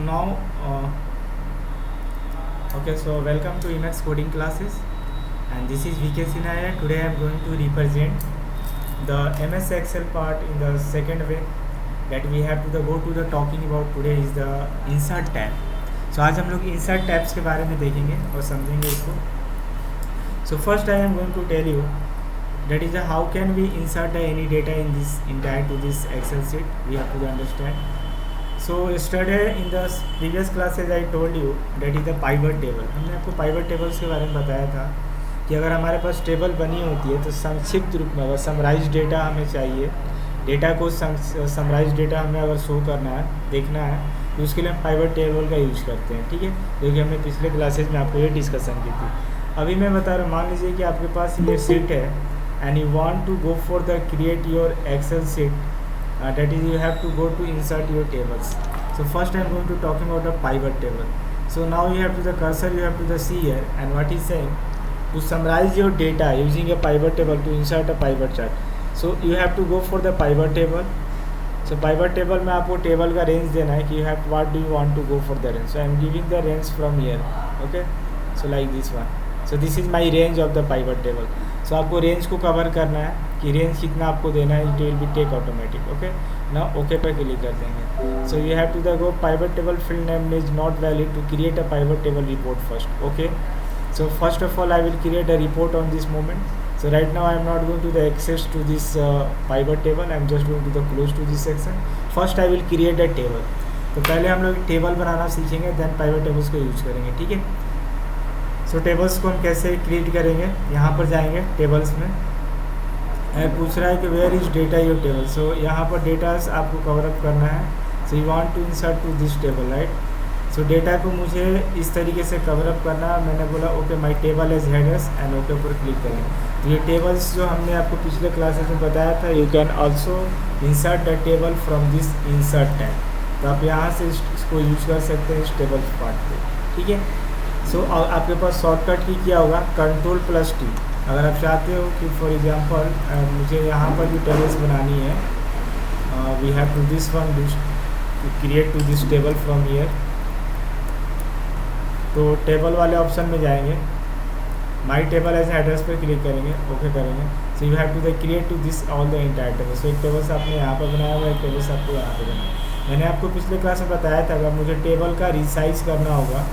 now, okay, so welcome to Emacs coding classes, and this is VK Sinaya. Today I am going to represent the MS Excel part in the second way that we have to go to the talking about today is the insert tab. So आज हम लोग insert tabs के बारे में देखेंगे और समझेंगे इसको. So first I am going to tell you that is how can we insert any data in this entire to this Excel sheet. We have to understand. So yesterday in the previous classes I told you that is the pivot table. हमने आपको pivot tables के बारे में बताया था कि अगर हमारे पास टेबल बनी होती है तो संक्षिप्त रूप में अगर समराइज डेटा हमें चाहिए, डेटा को समराइज डेटा हमें अगर शो करना है, देखना है, तो उसके लिए हम पाइवट टेबल का यूज़ करते हैं. ठीक है, क्योंकि हमने पिछले क्लासेज में आपको ये डिस्कशन की थी. अभी मैं बता रहा हूँ, मान लीजिए कि आपके पास ये शीट है and you want to go for the create your Excel sheet. That is you have to go to insert your tables. So first I am going to talking about the pivot table. So now you have to the cursor, you have to the see here, and what is saying to summarize your data using a pivot table to insert a pivot chart. So you have to go for the pivot table. So pivot table में आपको table का range देना है कि you have what do you want to go for the range. So I am giving the range from here. Okay, so like this one. So this is my range of the pivot table. So आपको range को cover करना है कि range कितना आपको देना है. It will be take automatic. Okay, ना ओके पर क्लिक कर देंगे. So you have to the go pivot table field name is not valid to create a pivot table report first. Okay, so first of all I will create a report on this moment. So right now I am not going to the access to this pivot table. I am just going to the close to this section. First I will create a table. तो पहले हम लोग table बनाना सीखेंगे, then pivot tables को use करेंगे. ठीक है, सो टेबल्स को हम कैसे क्रिएट करेंगे, यहाँ पर जाएंगे टेबल्स में. पूछ रहा है कि where is data your table. So यहाँ पर डेटास आपको कवर अप करना है. So you want to insert to this table, right. So data को मुझे इस तरीके से कवर अप करना है. मैंने बोला okay my table as headers and okay पर क्लिक करेंगे. तो ये टेबल्स जो हमने आपको पिछले क्लासेस में बताया था, you can also insert the table from this insert tab. तो आप यहाँ से इसको यूज कर सकते हैं इस टेबल पार्ट पे. ठीक है, सो आपके पास शॉर्टकट की क्या होगा, Ctrl+T. अगर आप चाहते हो कि फॉर एग्जांपल मुझे यहाँ पर जो टेबल्स बनानी है, we have to this one to create to this table from here. तो टेबल वाले ऑप्शन में जाएंगे, माय टेबल एज एड्रेस पे क्लिक करेंगे, ओके करेंगे. So you have to the create to this all the entire table. So एक tables आपने यहाँ पर बनाया हुआ, एक टेबल्स आपको यहाँ पर बनाया. मैंने आपको पिछले क्लास में बताया था अगर मुझे टेबल का रिसाइज करना होगा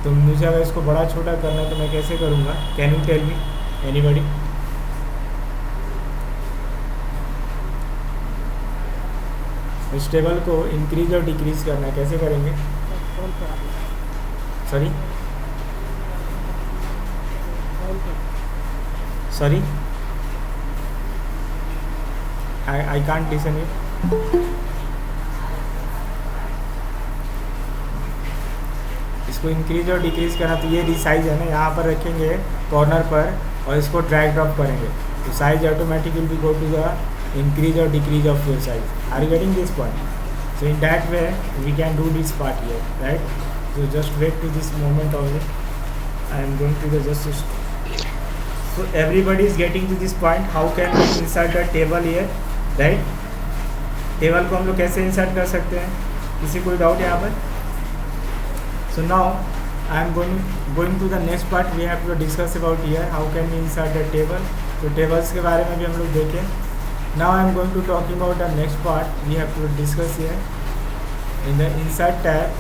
तो मुझे अगर इसको बड़ा छोटा करना है तो मैं कैसे करूँगा. Can you tell me anybody. इस टेबल को इंक्रीज और डिक्रीज करना है, कैसे करेंगे. Sorry sorry I can't listen it. इसको इंक्रीज और डिक्रीज करना, तो ये रिसाइज है ना, यहाँ पर रखेंगे कॉर्नर पर और इसको ड्रैग ड्रॉप करेंगे तो size automatic will be go to the increase और decrease of your size. Are you getting this point. So in that way we can do this part here, right. So just wait to this moment only. I am going to the just. So everybody is getting to this point. How can we insert a table here, right. Table को हम लोग कैसे insert कर सकते हैं, किसी कोई doubt यहाँ पर. So now I am going to the next part. We have to discuss about here how can we insert the table. तो tables के बारे में भी हम लोग देखें. Now I am going to talking about the next part. We have to discuss here in the insert tab.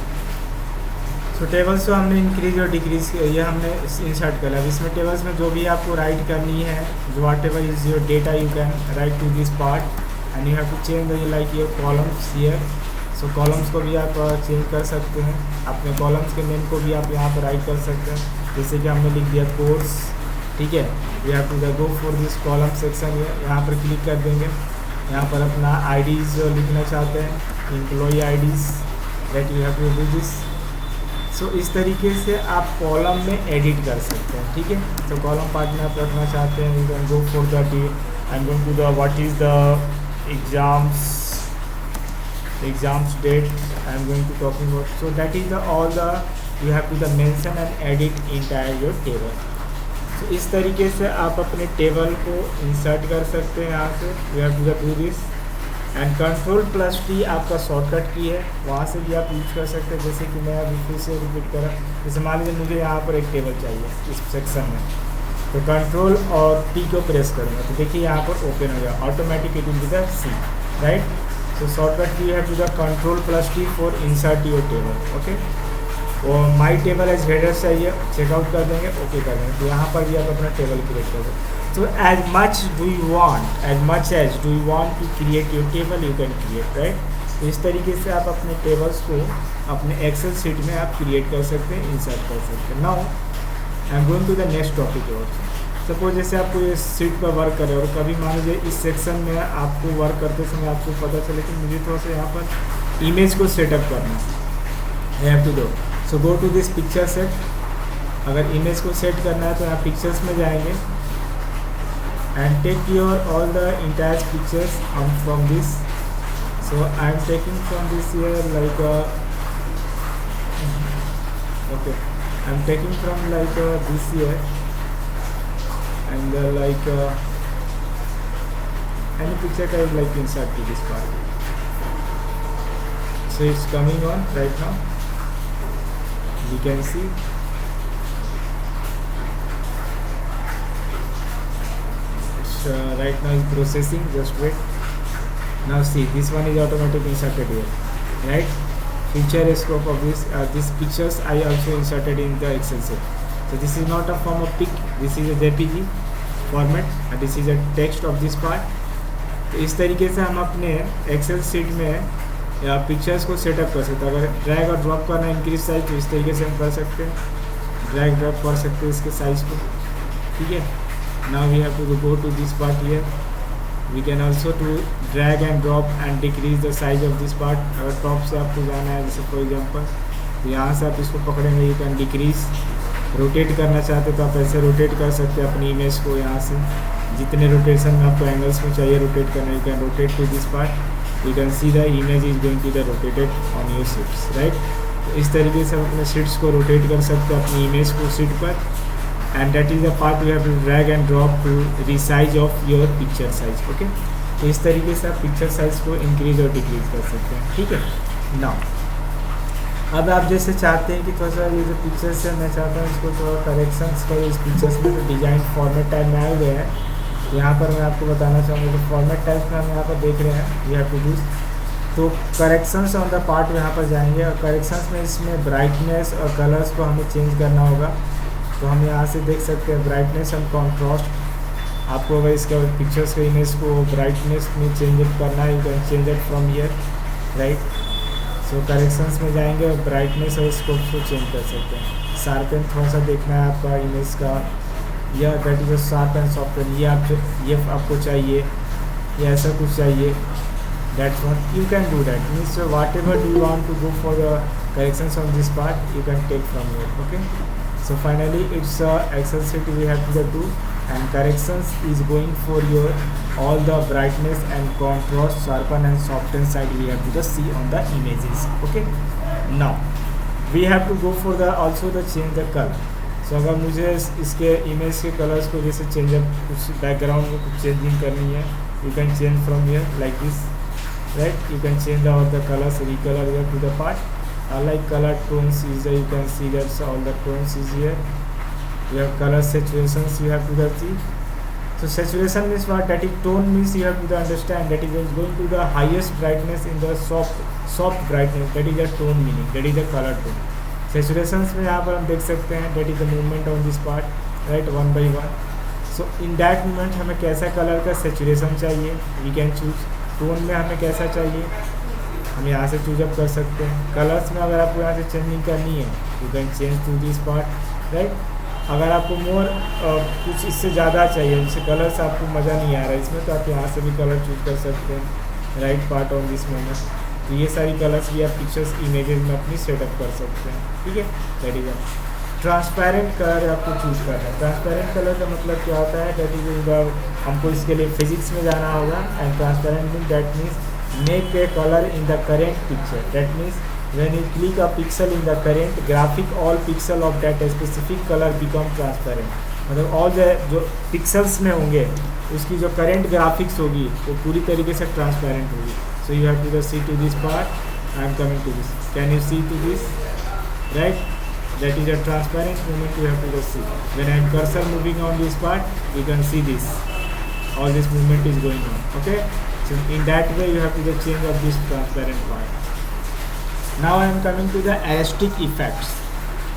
So tables को हमने increase और decrease ये हमने insert करा. इसमें tables में जो भी आपको write करनी है, जो whatever is your data you can write to this part and you have to change the like your columns here. So columns को भी आप चेंज कर सकते हैं. अपने कॉलम्स के नेम को भी आप यहाँ पर राइट कर सकते हैं. जैसे कि हमने लिख दिया कोर्स. ठीक है, we have to go for this column section. यहाँ पर क्लिक कर देंगे. यहाँ पर अपना आईडीज़ लिखना चाहते हैं, employee IDs, that you have to do this. So इस तरीके से आप कॉलम में एडिट कर सकते हैं. ठीक है, तो कॉलम पार्ट में आप रखना चाहते हैं, you can go for the day. I am going to the what is the exams date. I am going to talking about. So that is the all the you have to the mention and edit entire your table. So इस तरीके से आप अपने table को insert कर सकते हैं. यहाँ से you have to do this and Ctrl+T आपका शॉर्टकट की है, वहाँ से भी आप यूज कर सकते हैं। जैसे कि मैं अभी फिर से रिपीट करा, जैसे मान लीजिए मुझे यहाँ पर एक टेबल चाहिए इस सेक्शन में, तो Ctrl और T को प्रेस करूँगा तो देखिए यहाँ पर ओपन हो गया, automatic it will be the see, right. So shortcut key है to the Ctrl+T for insert your table, okay. और माई टेबल एज हेडर चाहिए, चेकआउट कर देंगे, ओके कर देंगे, तो यहाँ पर भी आप अपना टेबल क्रिएट कर देंगे। तो as much as do you want to create your table, you can create, right? तो इस तरीके से आप अपने टेबल्स को अपने एक्सेल शीट में आप क्रिएट कर सकते हैं, इंसर्ट कर सकते हैं। Now I am going to the next topic. और सपोज जैसे आपको ये शीट पर वर्क करें और कभी मान लीजिए इस सेक्शन में आपको वर्क करते समय आपको पता चले कि मुझे थोड़ा सा यहाँ पर इमेज को सेटअप करना है, have to do, so go to this picture set. अगर इमेज को सेट करना है तो यहाँ पिक्चर्स में जाएंगे and take your all the entire pictures from this. So I am taking from this here like okay, I am taking from like this here and like any picture type like insert to this part. So it's coming on right now, you can see. Right now is processing, just wait. Now see, this one is automatically inserted here, right? Feature scope of these pictures I also inserted in the Excel sheet. So this is not a form of pic, this is a JPG format and this is a text of this part. तो इस तरीके से हम अपने Excel sheet में या pictures को setup कर सकते हैं। अगर ड्रैग और ड्रॉप करना इंक्रीज साइज तो इस तरीके से हम कर सकते हैं, ड्रैग ड्रॉप कर सकते हैं इसके साइज को, ठीक है। Now we have to go to this part here. We can also to drag and drop and decrease the size of this part. अगर टॉप से आपको जाना है जैसे फॉर एग्जांपल, तो यहाँ से आप इसको पकड़ेंगे, यू कैन डिक्रीज। रोटेट करना चाहते तो आप ऐसे रोटेट कर सकते हैं अपनी इमेज को, यहाँ से जितने रोटेशन में आपको एंगल्स में चाहिए रोटेट करना, you can rotate to this part, you can see the image is going to the rotated on your sheets, right. तो इस तरीके से आप अपने शीट्स को रोटेट कर सकते हैं अपनी इमेज को शीट पर, and that is the part you have to drag and drop to resize of your picture size, okay। तो इस तरीके से आप पिक्चर साइज को इंक्रीज और डिक्रीज कर सकते हैं, ठीक है। नाउ अब आप जैसे चाहते हैं कि थोड़ा सा ये जो पिक्चर्स है मैं चाहता हूँ इसको थोड़ा करेक्शंस करो इस पिक्चर्स में, तो डिजाइन फॉर्मेट टाइप में आए हुए हैं, यहाँ पर मैं आपको बताना चाहूँगा तो फॉर्मेट टाइप में हम यहाँ पर देख रहे हैं, यू हैव टू डू। तो करेक्शंस ऑन द पार्ट यहाँ पर जाएंगे और करेक्शंस में इसमें ब्राइटनेस और कलर्स को हमें चेंज करना होगा। तो हम यहाँ से देख सकते हैं ब्राइटनेस एंड कॉन्ट्रास्ट। आपको अगर इसका पिक्चर्स के इमेज को ब्राइटनेस में चेंज करना है, you can change it from here, right. So corrections में जाएंगे और ब्राइटनेस और स्कोप को चेंज कर सकते हैं। शार्पन थोड़ा सा देखना है आपका इमेज का, या that is a sharp and soften, ये आपको चाहिए या ऐसा कुछ चाहिए, that's what you can do. That means whatever do you want to go for the corrections on this part, you can take from here, okay. So finally it's Excel sheet we have to do, and corrections is going for your all the brightness and contrast, sharpen and soften side we have to see on the images, okay। Now we have to go for the also the change the color। So अगर मुझे इसके image के colours को जैसे change up, कुछ background को कुछ changing करनी है, you can change from here like this, right। You can change all the colors, recolor here to the part। Like color tones is there, you can see that all the tones is here. You have color saturations, you have to see. So saturation means what? That is tone means you have to understand that is going to the highest brightness in the soft brightness, that is the tone meaning, that is the color tone। Saturations में यहाँ पर हम देख सकते हैं that is the movement on this part, right, one by one। So in that moment हमें कैसा colour का saturation चाहिए, we can choose। टोन में हमें कैसा चाहिए हम यहाँ से चूज अप कर सकते हैं। कलर्स में अगर आपको यहाँ से चेंजिंग करनी है, you can change to this part, right. अगर आपको मोर कुछ इससे ज़्यादा चाहिए, जैसे कलर्स आपको मज़ा नहीं आ रहा है इसमें, तो आप यहाँ से भी कलर चूज कर सकते हैं, right part on this moment. तो ये सारी कलर्स भी आप पिक्चर्स इमेजेस में अपनी सेटअप कर सकते हैं, ठीक है। दैट इज ट्रांसपेरेंट कलर आपको चूज करना है। ट्रांसपेरेंट कलर का मतलब क्या होता है, दैट इज हमको इसके लिए फिजिक्स में जाना होगा, and transparent mean that means make a color in the current picture, that means when you click a pixel in the current graphic, all pixel of that specific color become transparent। मतलब all the जो pixels में होंगे उसकी जो current graphics होगी वो पूरी तरीके से ट्रांसपेरेंट होगी। So you have to see to this part. I am coming to this. Can you see to this? Right? That is a transparent movement you have to see. When I am cursor moving on this part, you can see this. All this movement is going on. Okay? So in that way you have to change of this transparent part. Now I am coming to the artistic effects.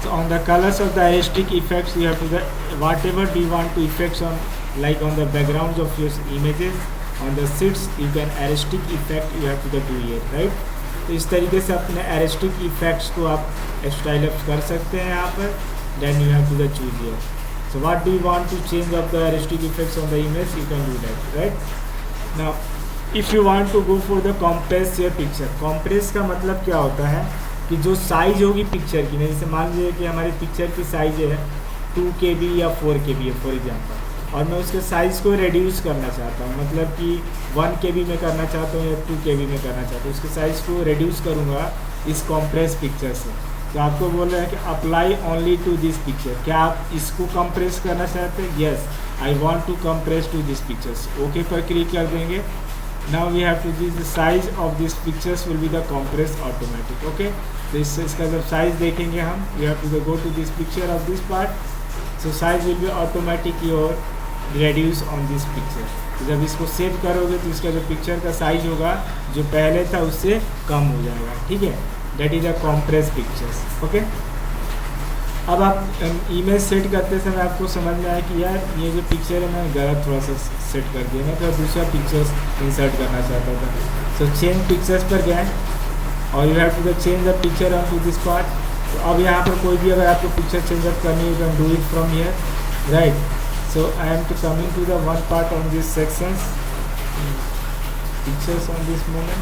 So on the colors of the artistic effects, you have to whatever do you want to effects on, like on the backgrounds of your images, on the sheets you can artistic effect you have to do here, right? तो इस तरीके से अपने artistic effects को आप style up कर सकते हैं यहाँ पर. Then you have to choose here. So what do you want to change of the artistic effects on the image? You can do that, right? Now if you want to go for the compress your picture. Compress का मतलब क्या होता है कि जो size होगी picture की, जैसे मान लीजिए कि हमारी पिक्चर की साइज है 2 KB या 4 KB है फॉर एग्जांपल, और मैं उसके साइज़ को रिड्यूस करना चाहता हूँ, मतलब कि 1 KB में करना चाहता हूँ या 2 KB में करना चाहता हूँ, उसके साइज़ को रिड्यूस करूँगा इस कॉम्प्रेस पिक्चर से. तो आपको बोल रहा है कि apply only to this picture. क्या आप इसको कंप्रेस करना चाहते हैं? Yes, I want to compress to this pictures. Okay पर क्लिक कर देंगे. Now we have to use the size of these pictures will be the compress automatic. Okay, तो इसका जब साइज देखेंगे हम, you have to go to this picture of this part. So size will be automatic your reduce on this picture. तो जब इसको save करोगे तो इसका जो पिक्चर का साइज होगा जो पहले था उससे कम हो जाएगा. ठीक है, that is a compress pictures. Okay. अब आप इमेज सेट करते समय आपको समझ में आया कि यार ये जो पिक्चर है मैं गलत थोड़ा सा सेट कर दिया, मैं तो दूसरा पिक्चर्स इंसर्ट करना चाहता था. सो चेंज पिक्चर्स पर गए और you have to change the picture on to this part. तो अब यहाँ पर कोई भी अगर आपको पिक्चर चेंज अप करनी है, you can do it from here, right. So I am to coming to the one part on this sections pictures on this moment.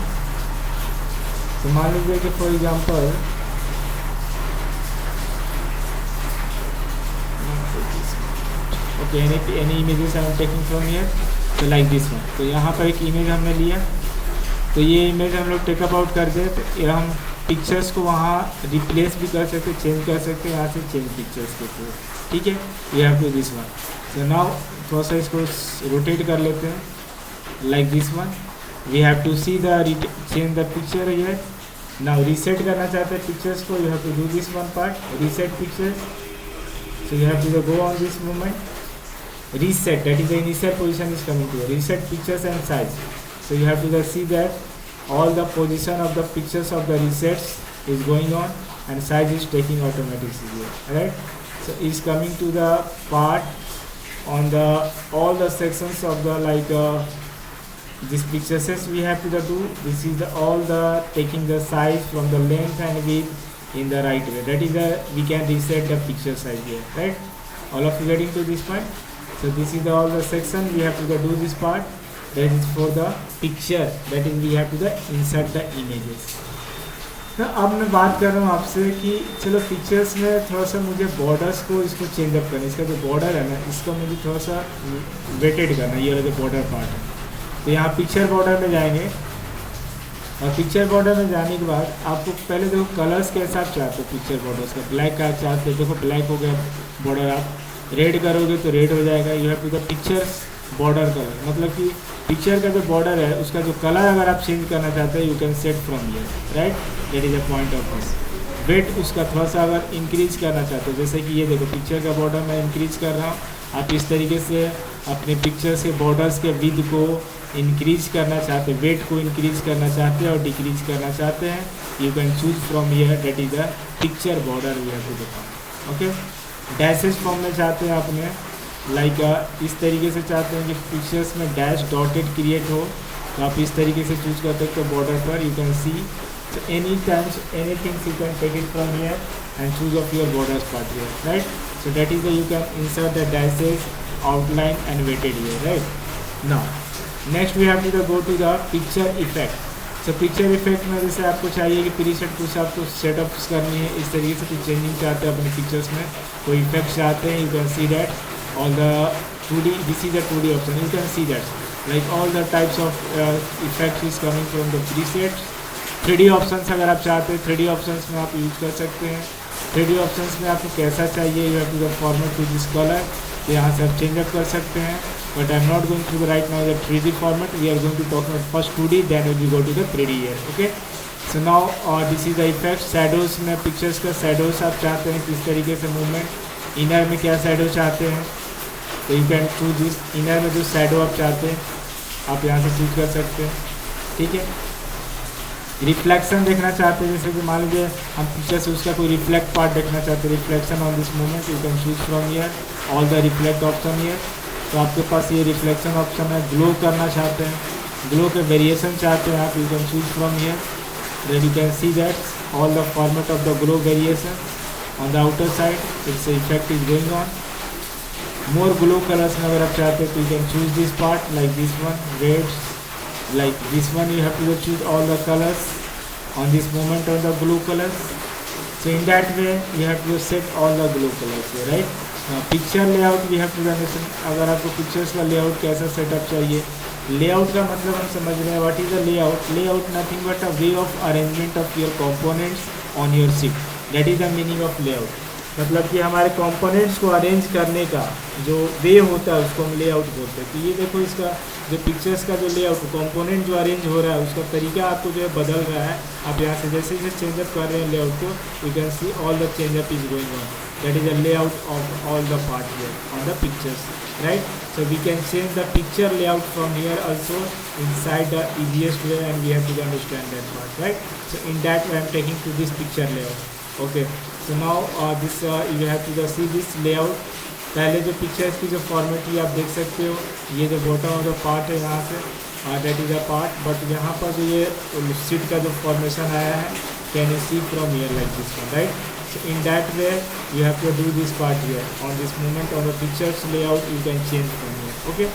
तो मान लीजिए कि for example okay, any images I am taking from here, so like this one. तो यहाँ पर एक image हमने लिया, तो ये इमेज हम लोग टेकअप आउट कर दे तो ये हम पिक्चर्स को वहाँ रिप्लेस भी कर सकते, चेंज कर सकते हैं यहाँ से चेंज पिक्चर्स के थ्रू. ठीक है, we have to this one. So now थोड़ा सा इसको रोटेट कर लेते हैं like this one. We have to see the change the picture here. Now reset करना चाहते हैं पिक्चर्स को, you have to do this one part, reset pictures. So you have to go on this movement, reset, that is the initial position is coming to you, reset pictures and size. So you have to see that all the position of the pictures of the resets is going on and size is taking automatically here, right? So is coming to the part on the all the sections of the like this pictures we have to do. This is the all the taking the size from the length and width in the right way. That is the we can reset the picture size here, right? All of you getting to this point? So this is the all the section we have to do this part. That is for the picture. That is we have to insert the images. तो अब मैं बात कर रहा हूँ आपसे कि चलो पिक्चर्स में थोड़ा सा मुझे बॉर्डर्स को इसको चेंज अप करना, इसका जो बॉर्डर है ना इसको मुझे थोड़ा सा वेटेड करना, ये वाला जो बॉर्डर पार्ट है. तो यहाँ पिक्चर बॉर्डर में जाएंगे और पिक्चर बॉर्डर में जाने के बाद आपको पहले देखो कलर्स के हिसाब चाहते हो पिक्चर बॉर्डर्स का. ब्लैक का चाहते हो, देखो ब्लैक हो गया बॉर्डर, आप रेड करोगे तो रेड हो जाएगा. You have to the pictures border colour, मतलब कि पिक्चर का जो बॉर्डर है उसका जो कलर अगर आप चेंज करना चाहते हैं you can set from here, right. That is a point of this. Weight उसका थोड़ा सा अगर इंक्रीज करना चाहते हो, जैसे कि ये देखो पिक्चर का बॉर्डर मैं इंक्रीज कर रहा हूँ, आप इस तरीके से अपने पिक्चर्स के बॉर्डर्स के विड्थ को इंक्रीज करना चाहते हैं, वेट को इंक्रीज करना चाहते हैं और डिक्रीज करना चाहते हैं, you can choose from here. That is the picture border we have to define. Okay, dashes form में चाहते हैं आपने लाइक इस तरीके से चाहते हैं कि पिक्चर्स में डैश डॉटेड क्रिएट हो, तो आप इस तरीके से चूज कर सकते हो बॉर्डर पर. You can see any times any things you can take it from here and choose of your borders part here, right. So that is the you can insert the dashes outline and weighted here, right. Now next we have to go to the picture effect. So picture effect में जैसे आपको चाहिए कि preset कुछ आपको setups करनी है, इस तरीके से कुछ चेंजिंग चाहते हैं अपने पिक्चर्स में, कोई इफेक्ट चाहते हैं, you can see that all the 2D, this is the 2D option, you can see that like all the types of effects is coming from the presets. 3D options अगर आप चाहते हैं 3D options में आप use कर सकते हैं. 3D options में आपको कैसा चाहिए, you have to the format to this color, तो यहाँ से आप चेंज अप कर सकते हैं, but I am not going to right now the 3D format, we are going to talk about first 2D, then we go to the 3D here. Okay, so now this is the effect. Shadows में pictures का shadows आप चाहते हैं किस तरीके से movement, inner में क्या शैडो चाहते हैं, तो you can choose this. Inner में जो शैडो आप चाहते हैं आप यहाँ से चूज कर सकते हैं. ठीक है, रिफ्लेक्शन देखना चाहते हैं, जैसे कि मान लीजिए हम पिक्चर से उसका कोई रिफ्लेक्ट पार्ट देखना चाहते हैं, reflection on this movement, you can choose from here all the reflect option here. तो आपके पास ये रिफ्लेक्शन ऑप्शन है. ग्लो करना चाहते हैं, ग्लो के वेरिएशन चाहते हैं आप, you can choose from here. Then you can see that all the format of the glow variation on the outer side. It's effect is going on. More glow colours में अगर आप चाहते हैं तो you can choose this part like this one, reds like this one. You have to choose all the colors on this moment on the glue colors. So in that way you have to set all the glue colors here, right? Now picture layout we have to understand. अगर आपको pictures का layout कैसा setup चाहिए, layout का मतलब हम समझ रहे हैं what is the layout. Layout nothing but a way of arrangement of your components on your sheet. That is the meaning of layout. मतलब कि हमारे कंपोनेंट्स को अरेंज करने का जो वे होता है उसको हम लेआउट बोलते हैं. तो ये देखो इसका जो पिक्चर्स का जो लेआउट कंपोनेंट जो अरेंज हो रहा है उसका तरीका आपको जो है बदल रहा है. आप यहाँ से जैसे जैसे चेंजअप कर रहे हैं लेआउट को, you can see all the change up is going on. That is a layout of all the part here on the pictures, right. So we can change the picture layout from here also inside the easiest way, and we have to understand that part, right? So in that way I am taking to this picture layout. Okay, so now this you have to see this layout. पहले जो pictures की जो format है आप देख सकते हो, ये जो बॉटम ऑफ द पार्ट है यहाँ से, that is a part. But यहाँ पर जो ये सीट का जो फॉर्मेशन आया है, can you see from here like this one, right. So in that way you have to do this part here on this moment on the pictures layout. You can change from here. Okay,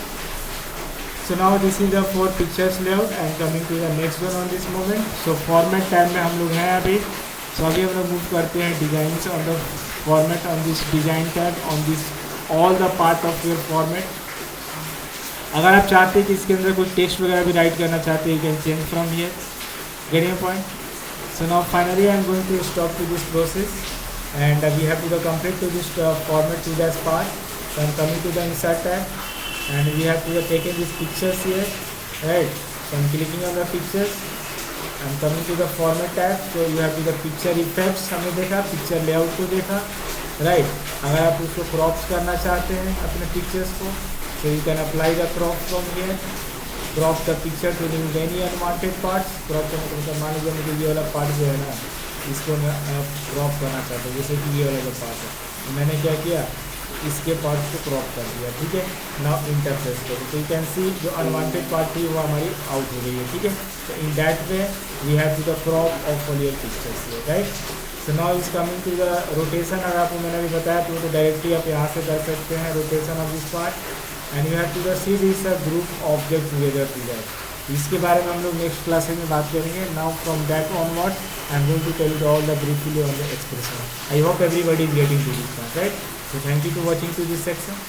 so now this is the 4 pictures layout. And coming to the next one on this moment. So format time में हम लोग हैं अभी. सो अभी हम लोग move करते हैं डिजाइन से on the format on this design tab on this all the part of your format. अगर आप चाहते हैं कि इसके अंदर कुछ टेक्स्ट वगैरह भी राइट करना चाहते हैं, you can change from here. Getting your point. So now finally I am going to stop to this process and we have to the complete to this format to this part. So I am coming to the insert tab and we have to the taken this pictures here, right. So I am clicking on the pictures. I am coming to the format tab. So you have to the picture effects हमने देखा, picture layout को देखा, right. अगर आप उसको crop करना चाहते हैं अपने पिक्चर्स को, तो you can apply the crop from here. Crop the picture to remove any unwanted parts. Crop का मतलब मान लीजिए मुझे ये वाला पार्ट जो है ना, इसको मैं क्रॉप करना चाहता हूँ, जैसे कि ये वाला जो पार्ट है, तो मैंने क्या किया, इसके पार्ट को क्रॉप कर दिया. ठीक है, नाउ इंटरफेस करो तो यू कैन सी जो अनवांटेड पार्ट थी वो हमारी आउट हो गई है. ठीक है, तो in that way we have to the crop of all your pictures here, right. So now is coming to the rotation. अगर आपको मैंने अभी बताया तो डायरेक्टली आप यहाँ से कर सकते हैं rotation of this part. And you have to the see this group object together to that. इसके बारे में हम लोग नेक्स्ट क्लासेस में बात करेंगे. Now from that onward I am going to tell you all the briefly on the expression. I hope everybody is getting to this part, right. So thank you for watching to this section.